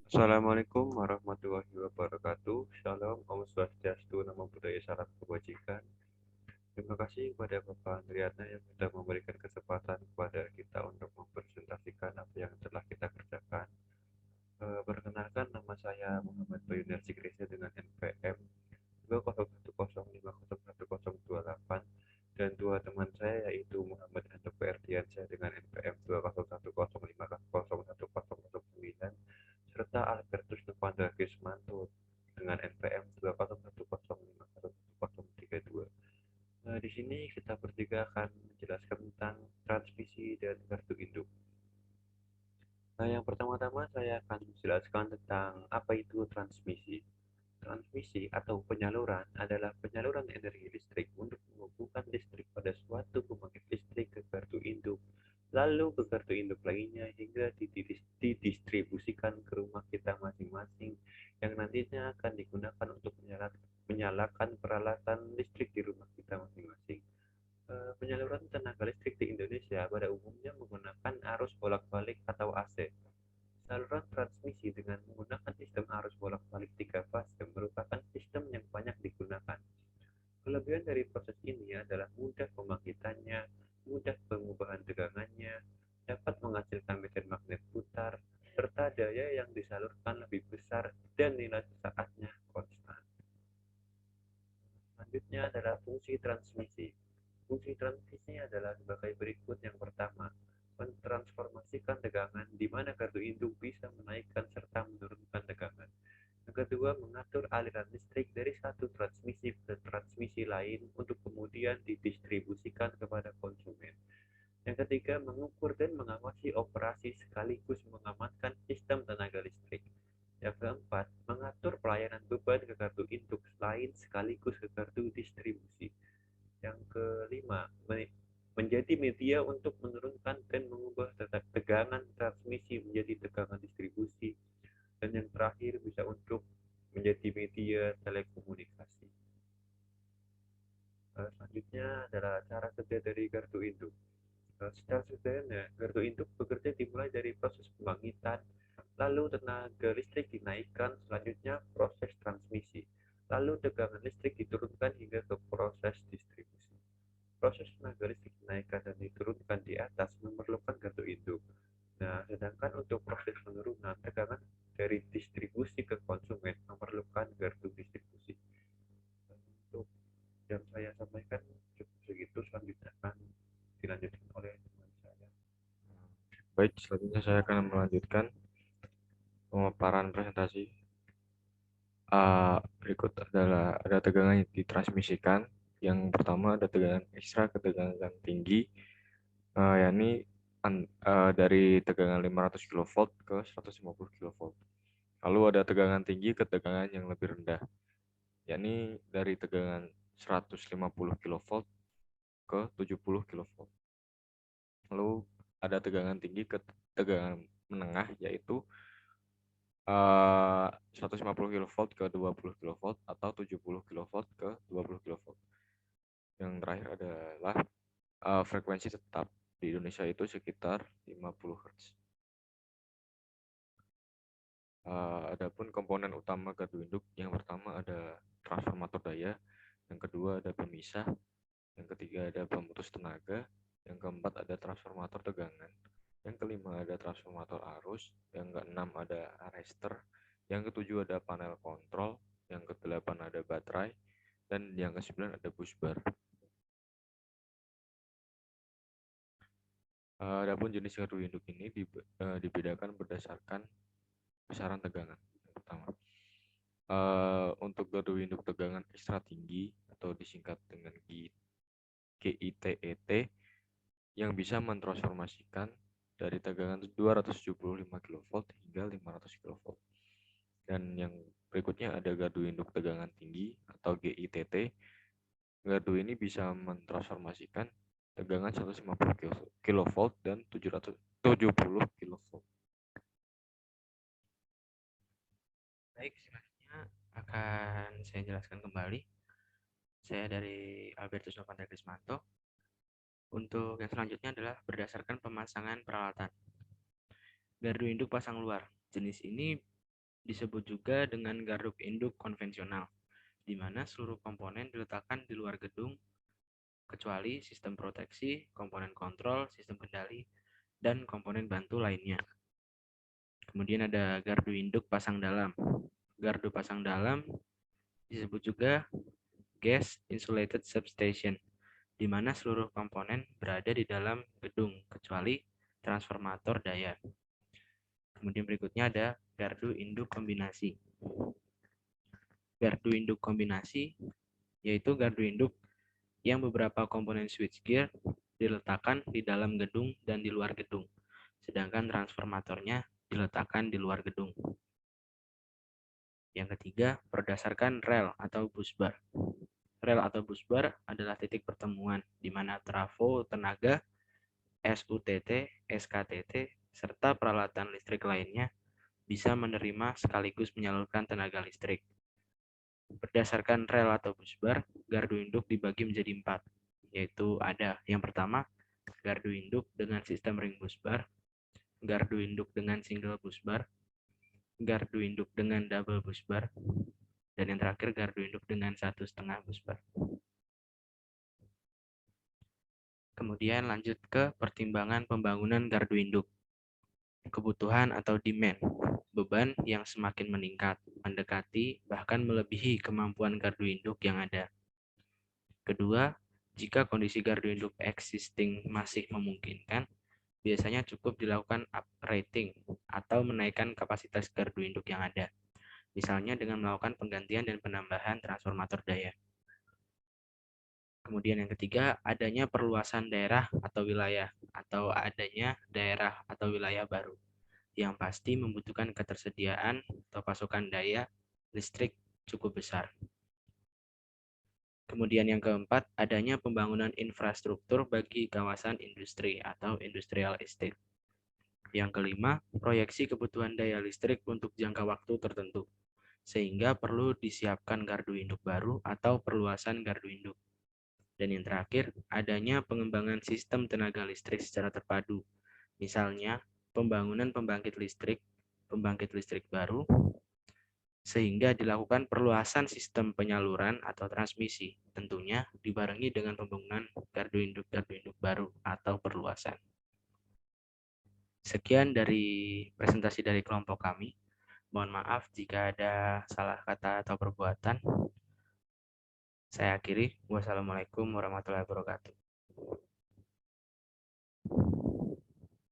Assalamualaikum warahmatullahi wabarakatuh. Shalom, Om Swastiastu, Namo Buddhaya, Salam Kebajikan. Terima kasih kepada Bapak Andriana yang sudah memberikan kesempatan kepada kita untuk mempresentasikan apa yang telah kita kerjakan. Perkenalkan, nama saya Muhammad Bayu Sigrisnya dengan NPM 20105011028 dan dua teman saya yaitu Muhammad Handoko Erdiansyah dengan NPM 2011050011009 serta Albertus Novanto Gismanto dengan NPM 20110501032. Di sini kita bertiga akan menjelaskan tentang transmisi dan kartu induk. Yang pertama-tama saya akan menjelaskan tentang apa itu transmisi. Transmisi atau penyaluran adalah penyaluran energi listrik untuk menghubungkan listrik pada suatu pembangkit listrik ke kartu induk, lalu ke kartu induk lainnya hingga didistribusikan ke rumah kita masing-masing yang nantinya akan digunakan untuk menyalakan peralatan listrik di rumah kita masing-masing. Penyaluran tenaga listrik di Indonesia pada umumnya menggunakan arus bolak-balik atau AC. Saluran transmisi dengan menggunakan sistem arus bolak-balik 3 fase merupakan sistem yang banyak digunakan. Kelebihan dari proses ini adalah mudah pembangkitannya, mudah pengubahan tegangannya, dapat menghasilkan medan magnet putar, serta daya yang disalurkan lebih besar dan nilai sesaatnya konstan. Selanjutnya adalah fungsi transmisi. Fungsi transmisi adalah sebagai berikut. Yang pertama, mentransformasikan tegangan di mana kartu induk bisa menaikkan serta menurunkan tegangan. Yang kedua, mengatur aliran listrik dari satu transmisi ke transmisi lain untuk kemudian didistribusikan kepada konsumen. Yang ketiga, mengukur dan mengawasi operasi sekaligus mengamankan sistem tenaga listrik. Yang keempat, mengatur pelayanan beban ke kartu induk lain sekaligus ke kartu distribusi. Yang kelima, menjadi media untuk menurunkan dan mengubah tegangan transmisi menjadi tegangan distribusi. Dan yang terakhir, bisa untuk menjadi media telekomunikasi. Selanjutnya adalah cara kerja dari kartu induk. Secara sederhana, gardu induk bekerja dimulai dari proses pembangkitan, lalu tenaga listrik dinaikkan, selanjutnya proses transmisi, lalu tegangan listrik diturunkan hingga ke proses distribusi. Proses tenaga listrik dinaikkan dan diturunkan di atas memerlukan gardu induk. Nah, sedangkan untuk proses penurunan tegangan dari distribusi ke konsumen memerlukan gardu distribusi. Untuk yang saya sampaikan cukup segitu, selanjutnya akan dilanjutkan oleh teman saya. Baik, selanjutnya saya akan melanjutkan pemaparan presentasi. Berikut adalah ada tegangan yang ditransmisikan. Yang pertama ada tegangan ekstra ke tegangan tinggi, yakni dari tegangan 500 kV ke 150 kV. Lalu ada tegangan tinggi ke tegangan yang lebih rendah, yakni dari tegangan 150 kV ke 70 kV. Lalu ada tegangan tinggi ke tegangan menengah, yaitu 150 kV ke 20 kV atau 70 kV ke 20 kV. Yang terakhir adalah frekuensi tetap di Indonesia itu sekitar 50 Hz. Adapun komponen utama gardu induk, yang pertama ada transformator daya, yang kedua ada pemisah, yang ketiga ada pemutus tenaga, yang keempat ada transformator tegangan, yang kelima ada transformator arus, yang keenam ada arrester, yang ketujuh ada panel kontrol, yang kedelapan ada baterai, dan yang kesembilan ada busbar. Adapun jenis gardu induk ini dibedakan berdasarkan besaran tegangan. Yang pertama, untuk gardu induk tegangan ekstra tinggi atau disingkat dengan GITET yang bisa mentransformasikan dari tegangan 275 kV hingga 500 kV. Dan yang berikutnya ada gardu induk tegangan tinggi atau GITT. Gardu ini bisa mentransformasikan tegangan 150 kV dan 770 kV. Baik, selanjutnya akan saya jelaskan kembali. Saya dari Albertus Novanto Gismanto. Untuk yang selanjutnya adalah berdasarkan pemasangan peralatan. Gardu induk pasang luar. Jenis ini disebut juga dengan gardu induk konvensional, di mana seluruh komponen diletakkan di luar gedung, kecuali sistem proteksi, komponen kontrol, sistem kendali, dan komponen bantu lainnya. Kemudian ada gardu induk pasang dalam. Gardu pasang dalam disebut juga gas insulated substation, di mana seluruh komponen berada di dalam gedung, kecuali transformator daya. Kemudian berikutnya ada gardu induk kombinasi. Gardu induk kombinasi yaitu gardu induk yang beberapa komponen switchgear diletakkan di dalam gedung dan di luar gedung, sedangkan transformatornya diletakkan di luar gedung. Yang ketiga, berdasarkan rel atau busbar. Rel atau busbar adalah titik pertemuan di mana trafo tenaga, SUTT, SKTT, serta peralatan listrik lainnya bisa menerima sekaligus menyalurkan tenaga listrik. Berdasarkan rel atau busbar, gardu induk dibagi menjadi 4, yaitu ada yang pertama, gardu induk dengan sistem ring busbar, gardu induk dengan single busbar, gardu induk dengan double busbar, dan yang terakhir gardu induk dengan 1,5 busbar. Kemudian lanjut ke pertimbangan pembangunan gardu induk. Kebutuhan atau demand, beban yang semakin meningkat, mendekati bahkan melebihi kemampuan gardu induk yang ada. Kedua, jika kondisi gardu induk existing masih memungkinkan, biasanya cukup dilakukan uprating atau menaikkan kapasitas gardu induk yang ada, misalnya dengan melakukan penggantian dan penambahan transformator daya. Kemudian yang ketiga, adanya perluasan daerah atau wilayah, atau adanya daerah atau wilayah baru, yang pasti membutuhkan ketersediaan atau pasokan daya listrik cukup besar. Kemudian yang keempat, adanya pembangunan infrastruktur bagi kawasan industri atau industrial estate. Yang kelima, proyeksi kebutuhan daya listrik untuk jangka waktu tertentu, sehingga perlu disiapkan gardu induk baru atau perluasan gardu induk. Dan yang terakhir, adanya pengembangan sistem tenaga listrik secara terpadu, misalnya pembangunan pembangkit listrik baru, sehingga dilakukan perluasan sistem penyaluran atau transmisi, tentunya dibarengi dengan pembangunan gardu induk baru atau perluasan. Sekian dari presentasi dari kelompok kami. Mohon maaf jika ada salah kata atau perbuatan. Saya akhiri. Wassalamualaikum warahmatullahi wabarakatuh.